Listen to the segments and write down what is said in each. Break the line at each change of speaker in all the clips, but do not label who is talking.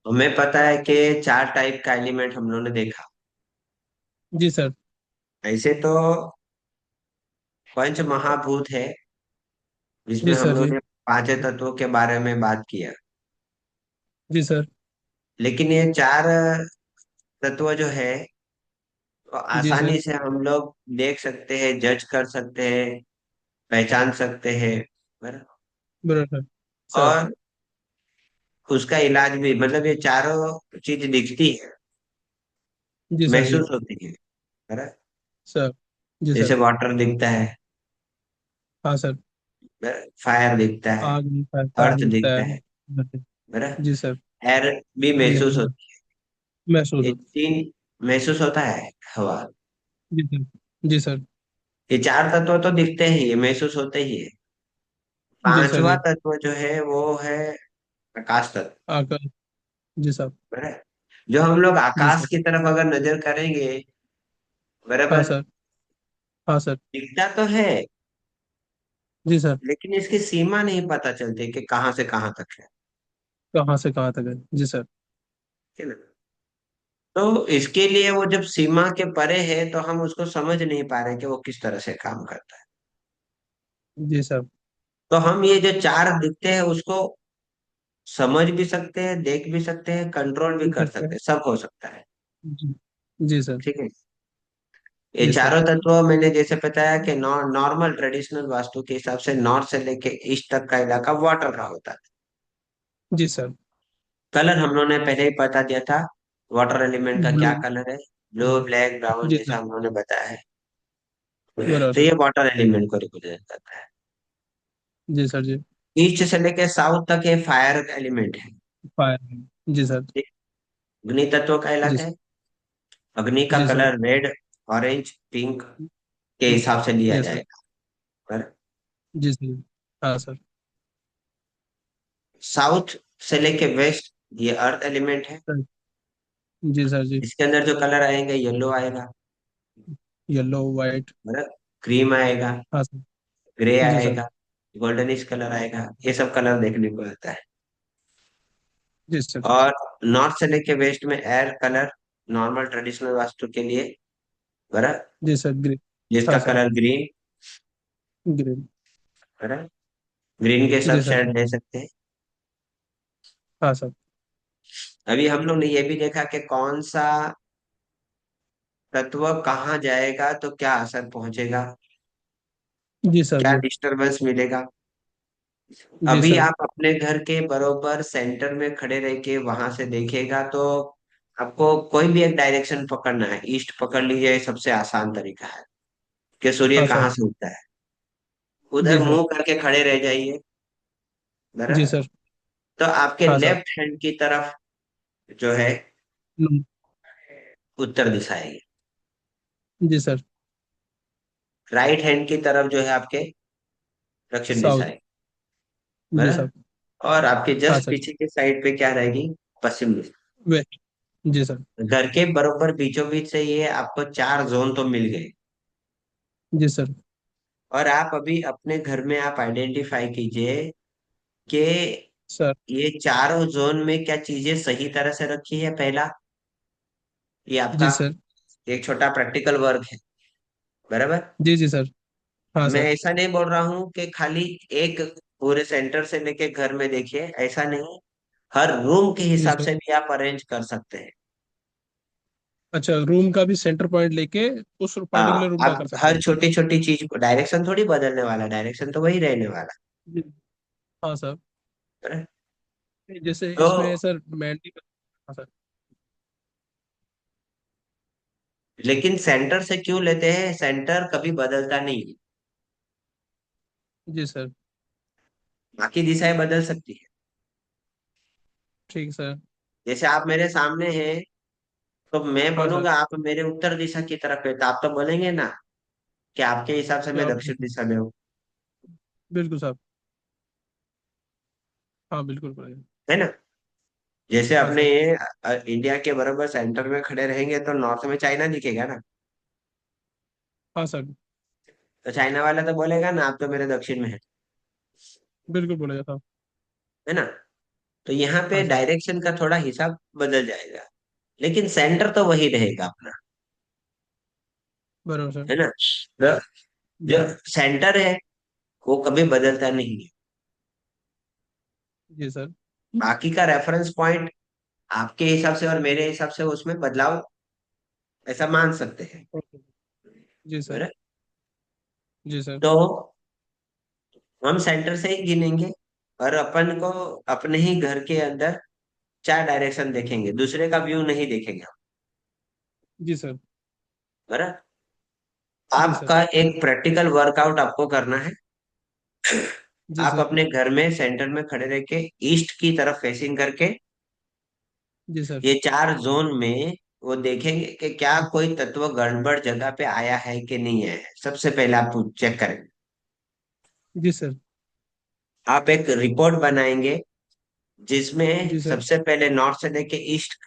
हमें पता है कि चार टाइप का एलिमेंट हम लोगों ने देखा।
जी सर।
ऐसे तो पंच महाभूत है, जिसमें
जी
हम
सर
लोगों
जी।
ने पांचों तत्वों के बारे में बात किया।
जी सर।
लेकिन ये चार तत्व जो है वो
जी सर।
आसानी से हम लोग देख सकते हैं, जज कर सकते हैं, पहचान सकते हैं, बराबर।
बराबर सर।
और उसका इलाज भी, मतलब ये चारों चीज दिखती है,
जी सर जी।
महसूस होती है, बराबर।
सर। जी
जैसे
सर।
वाटर दिखता है,
हाँ सर।
फायर दिखता है,
आग दिखता है, फायर
अर्थ
दिखता
दिखता
है।
है, बराबर।
जी सर।
एयर भी
जी
महसूस
सर।
होती
महसूस
है, ये
होता
तीन महसूस होता है, हवा।
है। जी सर। जी सर।
ये चार तत्व तो दिखते ही है, महसूस होते ही है।
जी सर
पांचवा
जी।
तत्व जो है वो है आकाश तत्व,
आकर। जी सर।
बराबर। जो हम लोग
जी
आकाश
सर।
की तरफ अगर नजर करेंगे,
हाँ
बराबर,
सर। हाँ सर।
दिखता तो है,
जी सर।
लेकिन इसकी सीमा नहीं पता चलती कि कहाँ से कहाँ तक है।
कहाँ से कहाँ तक है। जी सर।
है ना? तो इसके लिए वो जब सीमा के परे है तो हम उसको समझ नहीं पा रहे कि वो किस तरह से काम करता है।
जी सर।
तो हम ये जो चार दिखते हैं उसको समझ भी सकते हैं, देख भी सकते हैं, कंट्रोल भी
जी
कर
सकते
सकते
हैं।
हैं, सब हो सकता है।
जी। जी सर।
ठीक है। ये
जी सर।
चारों तत्व मैंने जैसे बताया कि नॉर्मल ट्रेडिशनल वास्तु के हिसाब से नॉर्थ से लेके ईस्ट तक का इलाका वाटर का होता है।
जी सर।
कलर हम लोगों ने पहले ही बता दिया था, वाटर एलिमेंट का
ब्लू।
क्या कलर है, ब्लू ब्लैक ब्राउन,
जी
जैसा
सर।
हम लोगों ने बताया है।
बराबर
तो
सर।
ये वाटर एलिमेंट को रिप्रेजेंट करता है।
जी सर जी।
ईस्ट से लेके साउथ तक ये फायर एलिमेंट है।
फायर। जी सर।
ठीक। अग्नि तत्व का
जी
इलाका है।
सर।
अग्नि का
जी sir.
Colour red, orange, pink के हिसाब से लिया
यस सर।
जाएगा। पर
जी सर। हाँ सर।
साउथ से लेके वेस्ट ये अर्थ एलिमेंट है।
सर। जी सर जी।
इसके अंदर जो कलर आएंगे, येलो आएगा,
येलो वाइट।
मतलब क्रीम आएगा,
हाँ सर।
ग्रे
जी सर।
आएगा, गोल्डनिश कलर आएगा, ये सब कलर देखने को आता है।
जी सर।
और नॉर्थ से लेके वेस्ट में air colour, normal traditional vastu के लिए, बराबर,
जी सर ग्रीन।
जिसका
हाँ सर।
Colour green,
green.
बराबर। ग्रीन के सब
जी सर।
शेड ले सकते हैं।
हाँ सर।
अभी हम लोग ने ये भी देखा कि कौन सा तत्व कहाँ जाएगा तो क्या असर पहुंचेगा,
जी सर
क्या
जी।
डिस्टरबेंस मिलेगा।
जी
अभी
सर।
आप अपने घर के बरोबर सेंटर में खड़े रह के वहां से देखेगा तो आपको कोई भी एक डायरेक्शन पकड़ना है, ईस्ट पकड़ लीजिए, सबसे आसान तरीका है कि सूर्य
हाँ
कहाँ
सर।
से उगता है, उधर
जी सर।
मुंह करके खड़े रह जाइए,
जी
बराबर।
सर।
तो आपके
हाँ सर।
लेफ्ट हैंड की तरफ जो है
हम्म।
उत्तर दिशा है,
जी सर।
राइट हैंड की तरफ जो है आपके दक्षिण दिशा
साउथ।
है,
जी
बराबर।
सर।
और आपके
हाँ
जस्ट
सर।
पीछे की साइड पे क्या रहेगी, पश्चिम दिशा।
वेस्ट। जी सर।
घर के बरोबर बीचों बीच से ये आपको चार जोन तो मिल गए।
जी सर।
और आप अभी अपने घर में आप आइडेंटिफाई कीजिए कि
सर।
ये चारों जोन में क्या चीजें सही तरह से रखी है, पहला। ये आपका
जी सर।
एक छोटा प्रैक्टिकल वर्क है, बराबर।
जी जी सर। हाँ
मैं
सर।
ऐसा नहीं बोल रहा हूँ कि खाली एक पूरे सेंटर से लेके घर में देखिए, ऐसा नहीं। हर रूम के
जी
हिसाब
सर।
से भी आप अरेंज कर सकते हैं।
अच्छा, रूम का भी सेंटर पॉइंट लेके उस
हाँ,
पर्टिकुलर रूम का
आप
कर सकते
हर
हैं।
छोटी छोटी चीज को, डायरेक्शन थोड़ी बदलने वाला, डायरेक्शन तो वही रहने वाला
जी। हाँ सर।
है।
जैसे
तो
इसमें सर मेनली। हाँ सर।
लेकिन सेंटर से क्यों लेते हैं, सेंटर कभी बदलता नहीं है,
जी सर।
बाकी दिशाएं बदल सकती है।
ठीक सर।
जैसे आप मेरे सामने हैं, तो मैं
हाँ सर।
बोलूंगा आप मेरे उत्तर दिशा की तरफ है, तो आप तो बोलेंगे ना कि आपके हिसाब से मैं
क्या।
दक्षिण दिशा में हूँ,
बिल्कुल साहब। हाँ बिल्कुल पड़ेगा।
है ना। जैसे
हाँ
अपने
सर।
ये इंडिया के बराबर सेंटर में खड़े रहेंगे तो नॉर्थ में चाइना दिखेगा ना।
हाँ सर।
तो चाइना वाला तो बोलेगा ना आप तो मेरे दक्षिण में है
बिल्कुल बोलेगा साहब।
है ना। तो यहाँ पे
हाँ सर।
डायरेक्शन का थोड़ा हिसाब बदल जाएगा, लेकिन सेंटर तो वही रहेगा अपना,
बराबर सर।
है ना। तो
जी
जो
सर।
सेंटर है वो कभी बदलता नहीं है।
जी सर।
बाकी का रेफरेंस पॉइंट आपके हिसाब से और मेरे हिसाब से उसमें बदलाव ऐसा मान सकते हैं।
ओके। जी सर।
बराबर?
जी सर।
तो हम सेंटर से ही गिनेंगे, और अपन को अपने ही घर के अंदर चार डायरेक्शन देखेंगे, दूसरे का व्यू नहीं देखेंगे हम।
जी सर।
बराबर?
जी सर।
आपका एक प्रैक्टिकल वर्कआउट आपको करना है।
जी
आप
सर।
अपने घर में सेंटर में खड़े रह के ईस्ट की तरफ फेसिंग करके
जी सर।
ये चार जोन में वो देखेंगे कि क्या कोई तत्व गड़बड़ जगह पे आया है कि नहीं आया है। सबसे पहले आप चेक करेंगे।
जी सर।
आप एक रिपोर्ट बनाएंगे जिसमें
जी सर।
सबसे पहले नॉर्थ से लेके ईस्ट,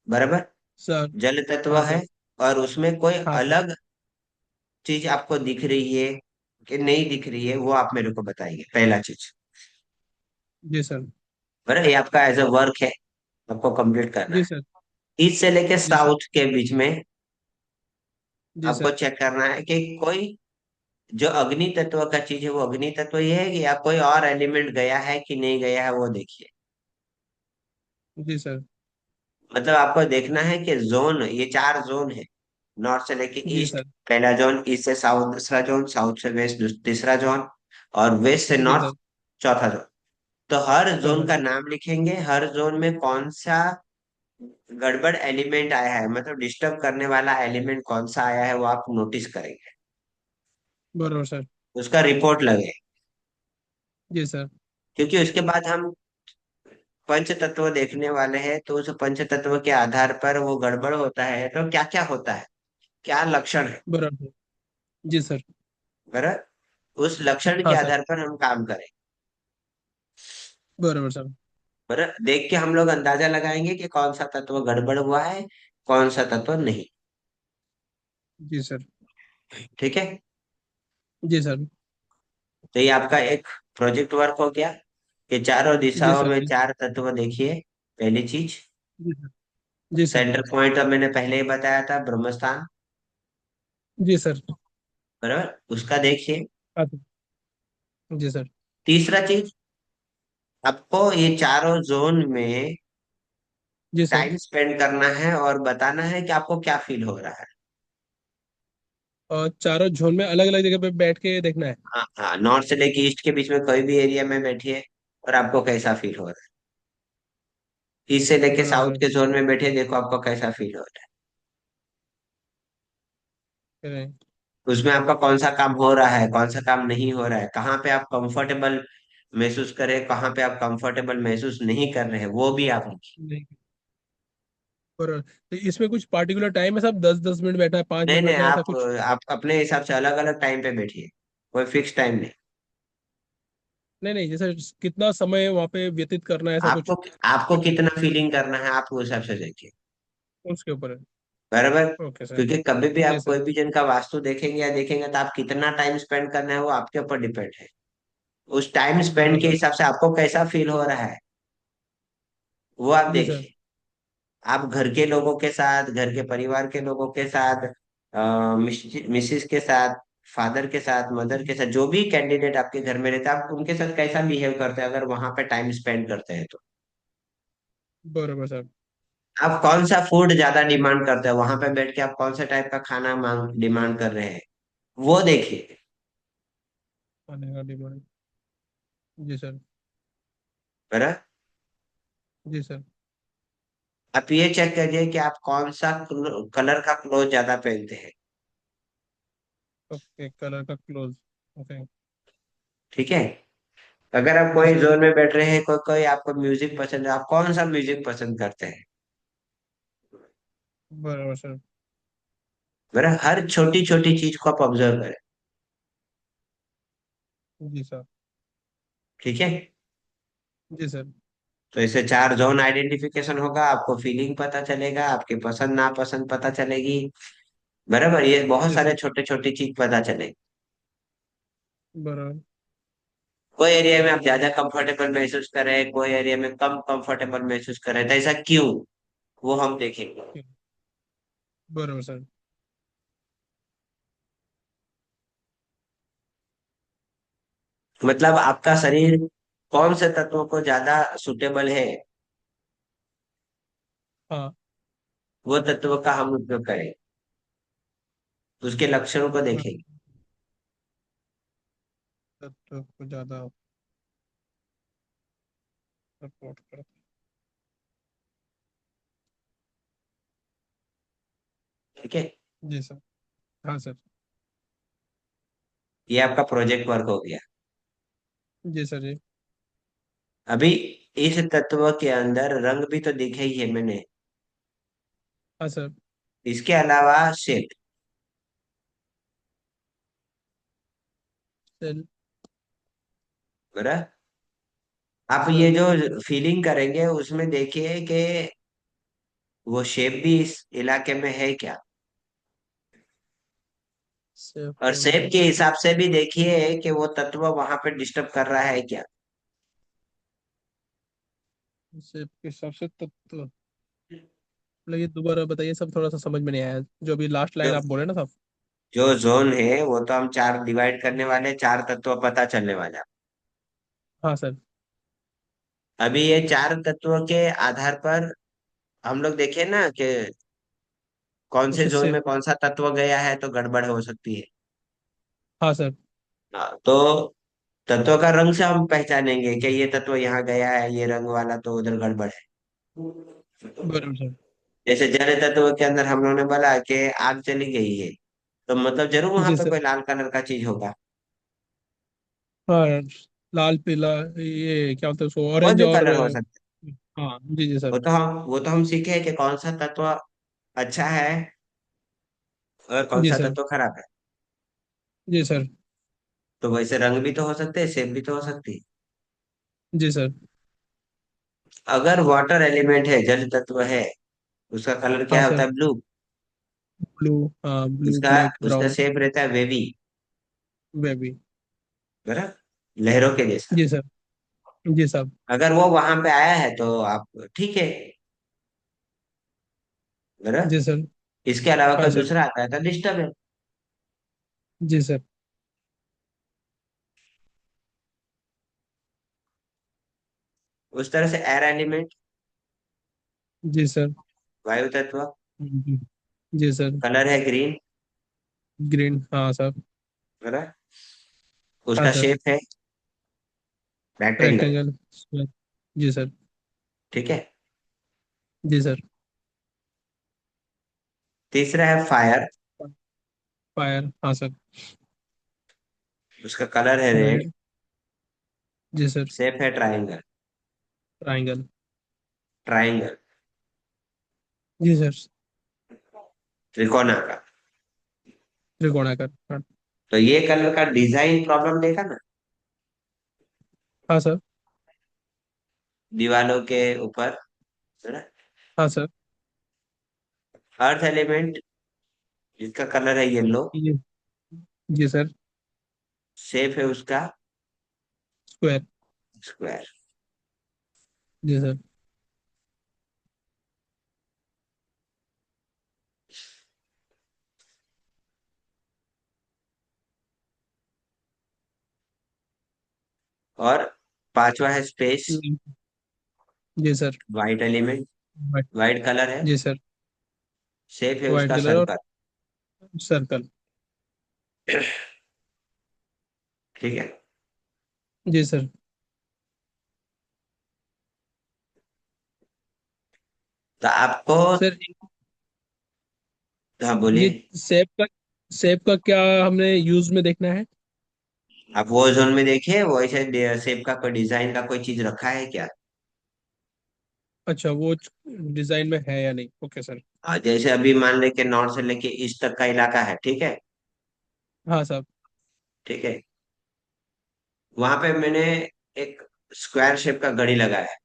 बराबर,
सर।
जल तत्व
हाँ
है,
सर।
और उसमें कोई
हाँ सर।
अलग चीज आपको दिख रही है कि नहीं दिख रही है, वो आप मेरे को बताइए, पहला चीज।
जी सर।
बराबर, ये आपका एज अ वर्क है, आपको कंप्लीट करना
जी
है।
सर।
ईस्ट से लेके
जी सर।
साउथ के बीच में
जी
आपको
सर।
चेक करना है कि कोई जो अग्नि तत्व का चीज है वो अग्नि तत्व ही है, या कोई और एलिमेंट गया है कि नहीं गया है, वो देखिए।
जी सर।
मतलब आपको देखना है कि जोन, ये चार जोन है, नॉर्थ से लेके
जी
ईस्ट
सर।
पहला जोन, ईस्ट से साउथ दूसरा जोन, साउथ से वेस्ट तीसरा जोन, और वेस्ट से
जी
नॉर्थ
सर।
चौथा जोन। तो हर जोन
चौथा
का
सर।
नाम लिखेंगे, हर जोन में कौन सा गड़बड़ एलिमेंट आया है, मतलब डिस्टर्ब करने वाला एलिमेंट कौन सा आया है, वो आप नोटिस करेंगे।
बराबर सर।
उसका रिपोर्ट लगे,
जी सर।
क्योंकि उसके बाद हम पंच तत्व देखने वाले हैं, तो उस पंच तत्व के आधार पर वो गड़बड़ होता है तो क्या क्या होता है, क्या लक्षण है,
बराबर सर। जी सर।
बराबर, उस लक्षण के
हाँ सर।
आधार पर हम काम करें।
बराबर सर।
बराबर, देख के हम लोग अंदाजा लगाएंगे कि कौन सा तत्व गड़बड़ हुआ है, कौन सा तत्व नहीं।
जी सर।
ठीक है।
जी सर।
तो ये आपका एक प्रोजेक्ट वर्क हो गया कि चारों
जी
दिशाओं
सर।
में
जी
चार तत्व देखिए, पहली चीज।
जी सर। जी सर।
सेंटर पॉइंट तो मैंने पहले ही बताया था, ब्रह्मस्थान।
जी सर।
बराबर, उसका देखिए।
हाँ सर। जी सर।
तीसरा चीज, आपको ये चारों जोन में
जी सर।
टाइम स्पेंड करना है और बताना है कि आपको क्या फील हो रहा है।
और चारों झोन में अलग अलग जगह पे बैठ के देखना है।
हाँ हाँ, नॉर्थ से लेके ईस्ट के बीच में कोई भी एरिया में बैठिए, और आपको कैसा फील हो रहा है। ईस्ट से लेके
बराबर
साउथ
सर।
के जोन में बैठे, देखो आपको कैसा फील हो रहा
करें।
है। उसमें आपका कौन सा काम हो रहा है, कौन सा काम नहीं हो रहा है, कहाँ पे आप कंफर्टेबल महसूस करें, कहाँ पे आप कंफर्टेबल महसूस नहीं कर रहे हैं, वो भी आप लिखिए।
नहीं। बराबर, तो इसमें कुछ पार्टिकुलर टाइम है सब, 10-10 मिनट बैठना है, 5 मिनट
नहीं नहीं,
बैठना है, ऐसा कुछ?
आप अपने हिसाब से अलग अलग टाइम पे बैठिए, कोई फिक्स टाइम नहीं।
नहीं नहीं, जैसे कितना समय वहाँ पे व्यतीत करना है, ऐसा
आपको
कुछ?
आपको कितना फीलिंग करना है, आप उस हिसाब से देखिए।
उसके ऊपर है।
बराबर,
ओके सर।
क्योंकि कभी भी
जी
आप कोई
सर।
भी जन का वास्तु देखेंगे या देखेंगे तो आप कितना टाइम स्पेंड करना है वो आपके ऊपर डिपेंड है। उस टाइम स्पेंड
बराबर
के
सर।
हिसाब से आपको कैसा फील हो रहा है, वो आप
जी सर।
देखिए। आप घर के लोगों के साथ, घर के परिवार के लोगों के साथ, मिसिस के साथ, फादर के साथ, मदर के साथ, जो भी कैंडिडेट आपके घर में रहते हैं, आप उनके साथ कैसा बिहेव करते हैं अगर वहां पे टाइम स्पेंड करते हैं तो।
बराबर सर।
आप कौन सा फूड ज्यादा डिमांड करते हैं, वहां पे बैठ के आप कौन सा टाइप का खाना मांग डिमांड कर रहे हैं, वो देखिए।
आने का डिमांड। जी सर।
बराबर,
जी सर।
आप ये चेक करिए कि आप कौन सा कलर का क्लोथ ज्यादा पहनते हैं।
ओके, कलर का क्लोज। ओके।
ठीक है। अगर आप
जी
कोई
सर।
जोन में बैठ रहे हैं, कोई कोई आपको म्यूजिक पसंद है, आप कौन सा म्यूजिक पसंद करते हैं।
बराबर सर।
बराबर, हर छोटी छोटी चीज को आप ऑब्जर्व करें।
जी सर।
ठीक है।
जी सर।
तो इससे चार जोन आइडेंटिफिकेशन होगा, आपको फीलिंग पता चलेगा, आपकी पसंद नापसंद पता चलेगी। बराबर, ये बहुत
जी
सारे
सर।
छोटे छोटी चीज पता चलेगी।
बराबर।
कोई एरिया में आप ज्यादा कंफर्टेबल महसूस कर रहे हैं, कोई एरिया में कम कंफर्टेबल महसूस कर रहे हैं, तो ऐसा क्यों, वो हम देखेंगे।
बरोबर सर।
मतलब आपका शरीर कौन से तत्वों को ज्यादा सुटेबल है,
हाँ।
वो तत्व का हम उपयोग करें, उसके लक्षणों को
हाँ,
देखेंगे।
तत्व को ज्यादा सपोर्ट करता
ठीक है।
है। जी सर। हाँ सर।
ये आपका प्रोजेक्ट वर्क हो गया।
जी सर जी।
अभी इस तत्व के अंदर रंग भी तो दिखे ही है मैंने,
हाँ सर।
इसके अलावा शेप।
सेल।
बराबर। आप ये
सर।
जो फीलिंग करेंगे उसमें देखिए कि वो शेप भी इस इलाके में है क्या,
सेफ
और शेप
होल्डिंग।
के हिसाब से भी देखिए कि वो तत्व वहां पे डिस्टर्ब कर रहा है क्या।
सेफ के हिसाब से तत्व। मतलब ये दोबारा बताइए सब, थोड़ा सा समझ में नहीं आया जो अभी लास्ट लाइन
जो
आप बोले ना साहब।
जो जोन है वो तो हम चार डिवाइड करने वाले, चार तत्व पता चलने वाला।
हाँ सर।
अभी ये चार तत्वों के आधार पर हम लोग देखें ना कि कौन से
उसके
जोन में
सेफ।
कौन सा तत्व गया है तो गड़बड़ हो सकती है।
हाँ सर।
हाँ, तो तत्व का रंग से हम पहचानेंगे कि ये तत्व यहाँ गया है, ये रंग वाला तो उधर गड़बड़ है।
बरोबर सर।
जैसे जल तत्व के अंदर हम लोगों ने बोला कि आग चली गई है, तो मतलब जरूर वहां
जी
पे
सर।
कोई लाल कलर का चीज होगा।
हाँ। लाल पीला। ये क्या बोलते हैं उसको,
कोई
ऑरेंज
भी
और
कलर हो सकता
हाँ जी जी
है।
सर।
वो तो हम सीखे कि कौन सा तत्व अच्छा है और कौन
जी
सा
सर।
तत्व खराब है।
जी सर।
तो वैसे रंग भी तो हो सकते हैं, शेप भी तो हो सकती है।
जी सर।
अगर वाटर एलिमेंट है, जल तत्व है, उसका कलर
हाँ
क्या होता
सर।
है, ब्लू।
ब्लू। हाँ, ब्लू
उसका
ब्लैक
उसका
ब्राउन।
शेप रहता है वेवी,
बेबी।
बराबर, लहरों के जैसा।
जी सर। जी साहब।
अगर वो वहां पे आया है तो आप ठीक है, बराबर।
जी सर।
इसके अलावा
हाँ
कोई
सर।
दूसरा आता है तो डिस्टर्ब है।
जी सर।
उस तरह से एयर एलिमेंट,
जी सर।
वायु तत्व,
जी। जी सर।
कलर है ग्रीन,
ग्रीन हाँ सर।
बराबर।
हाँ
उसका
सर।
शेप है रेक्टेंगल।
रेक्टेंगल। जी सर।
ठीक है।
जी सर।
तीसरा है फायर,
फायर हाँ सर।
उसका कलर है रेड,
रेड। जी सर।
शेप है ट्राइंगल।
ट्राइंगल।
ट्राइंगल,
जी सर।
त्रिकोणाकार।
त्रिकोणाकार हाँ।
तो ये कलर का डिजाइन प्रॉब्लम देखा ना,
हाँ सर।
दीवालों के ऊपर, है ना।
हाँ सर।
अर्थ एलिमेंट, जिसका कलर है येलो,
जी। जी सर।
शेप है उसका
स्क्वायर।
स्क्वायर।
जी सर।
और पांचवा है स्पेस,
जी sir.
White element, white colour है,
जी सर।
शेप है
वाइट
उसका
कलर और
सर्कल।
सर्कल।
ठीक है।
जी सर।
तो आपको,
सर
हाँ
ये
बोलिए।
सेब का क्या हमने यूज में देखना है?
आप वो जोन में देखिए, वो ऐसे शेप का कोई डिजाइन का कोई चीज रखा है क्या।
अच्छा वो डिजाइन में है या नहीं, ओके सर।
जैसे अभी मान ले कि नॉर्थ से लेके ईस्ट तक का इलाका है, ठीक है।
हाँ साहब।
ठीक है। वहां पे मैंने एक स्क्वायर शेप का घड़ी लगाया है,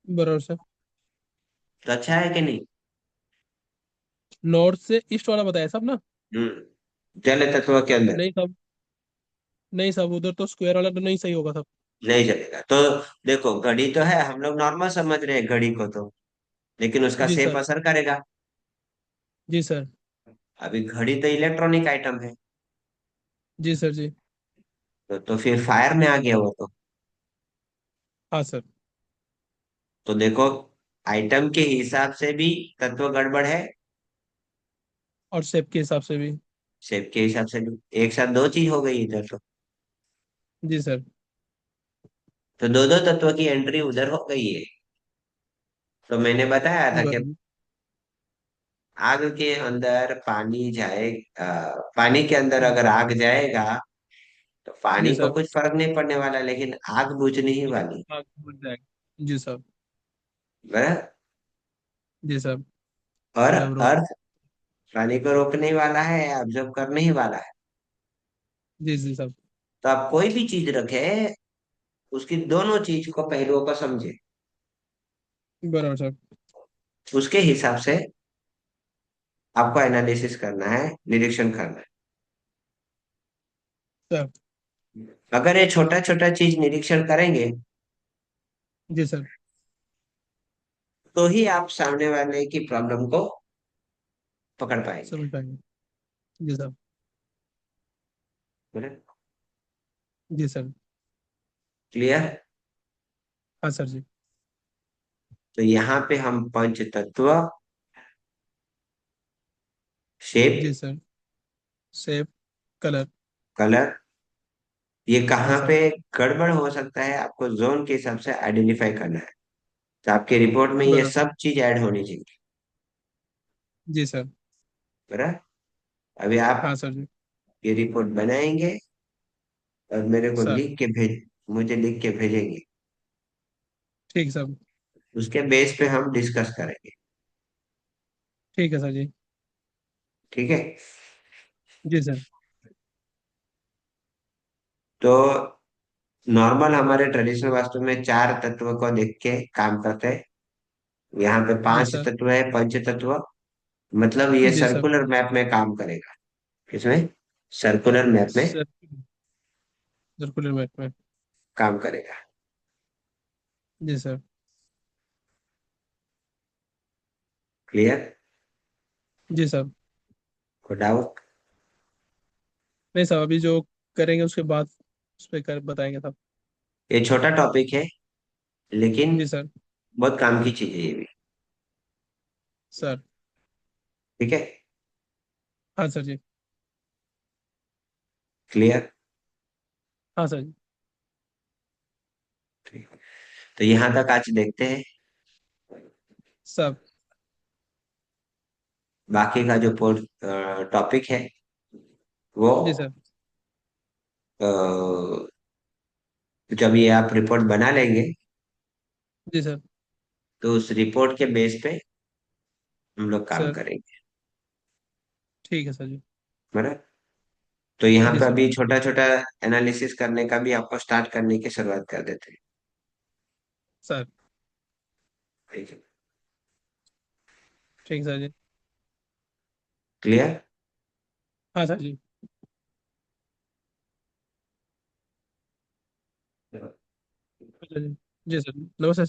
बराबर सर।
तो अच्छा है कि नहीं।
नॉर्थ से ईस्ट वाला बताया साहब ना?
जल तत्व के अंदर।
नहीं साहब। नहीं साहब, उधर तो स्क्वायर वाला तो नहीं सही होगा साहब।
नहीं चलेगा तो देखो, घड़ी तो है, हम लोग नॉर्मल समझ रहे हैं घड़ी को तो, लेकिन उसका
जी
शेप
सर।
असर करेगा।
जी सर।
अभी घड़ी तो इलेक्ट्रॉनिक आइटम है।
जी सर जी।
तो फिर फायर में आ गया वो तो।
हाँ सर।
तो देखो, आइटम के हिसाब से भी तत्व गड़बड़ है,
और शेप के हिसाब से भी।
शेप के हिसाब से भी। एक साथ दो चीज हो गई इधर
जी सर।
तो दो दो तत्व की एंट्री उधर हो गई है। तो मैंने बताया था कि
बराबर।
आग के अंदर पानी जाए, पानी के अंदर अगर आग जाएगा तो
जी
पानी को
सर।
कुछ फर्क नहीं पड़ने वाला, लेकिन आग बुझने ही वाली।
हाँ बुझ जाएगा जी सर।
बराबर।
जी सर।
और
बराबर।
अर्थ पानी को रोकने वाला है, ऑब्जर्व करने ही वाला है।
जी जी सर।
तो आप कोई भी चीज रखे, उसकी दोनों चीज को पहलुओं को समझे,
बराबर सर।
उसके हिसाब से आपको एनालिसिस करना है, निरीक्षण करना
सर।
है। अगर ये छोटा छोटा चीज निरीक्षण करेंगे
जी सर।
तो ही आप सामने वाले की प्रॉब्लम को पकड़ पाएंगे।
समझ पाएंगे। जी सर। जी सर।
क्लियर।
हाँ सर जी।
तो यहाँ पे हम पंच तत्व, शेप,
जी सर। शेप। कलर।
कलर, ये
जी
कहाँ
सर।
पे गड़बड़ हो सकता है आपको जोन के हिसाब से आइडेंटिफाई करना है। तो आपके रिपोर्ट में ये
बराबर।
सब चीज ऐड होनी चाहिए।
जी सर।
बराबर। अभी आप
हाँ सर जी।
ये रिपोर्ट बनाएंगे और मेरे को
सर।
लिख के भेज, मुझे लिख के भेजेंगे।
ठीक सर।
उसके बेस पे हम डिस्कस करेंगे।
ठीक है सर जी।
ठीक है।
जी सर।
तो नॉर्मल हमारे ट्रेडिशनल वास्तु में चार तत्व को देख के काम करते हैं। यहाँ पे
जी
पांच
सर।
तत्व है, पंच तत्व। मतलब ये
जी सर।
सर्कुलर मैप में काम करेगा। किसमें? सर्कुलर मैप में
सर। सर्कुलर मैप में।
काम करेगा।
जी सर।
क्लियर।
जी सर।
को डाउट?
नहीं साहब, अभी जो करेंगे उसके बाद उस पर कर बताएंगे साहब।
ये छोटा टॉपिक है, लेकिन
जी सर।
बहुत काम की चीज है ये भी।
सर।
ठीक है।
हाँ सर जी।
क्लियर।
हाँ सर जी।
तो यहाँ तक आज देखते हैं।
सब।
बाकी का जो टॉपिक है वो
जी सर।
अ, जब ये आप रिपोर्ट बना लेंगे
जी सर।
तो उस रिपोर्ट के बेस पे हम लोग काम
सर।
करेंगे।
ठीक है सर जी।
बराबर। तो यहाँ
जी
पे
सर।
अभी छोटा छोटा एनालिसिस करने का भी आपको स्टार्ट करने की शुरुआत कर देते हैं।
सर।
ठीक है।
ठीक सर जी।
क्लियर।
हाँ सर जी। अच्छा जी। जी सर। नमस्ते सर।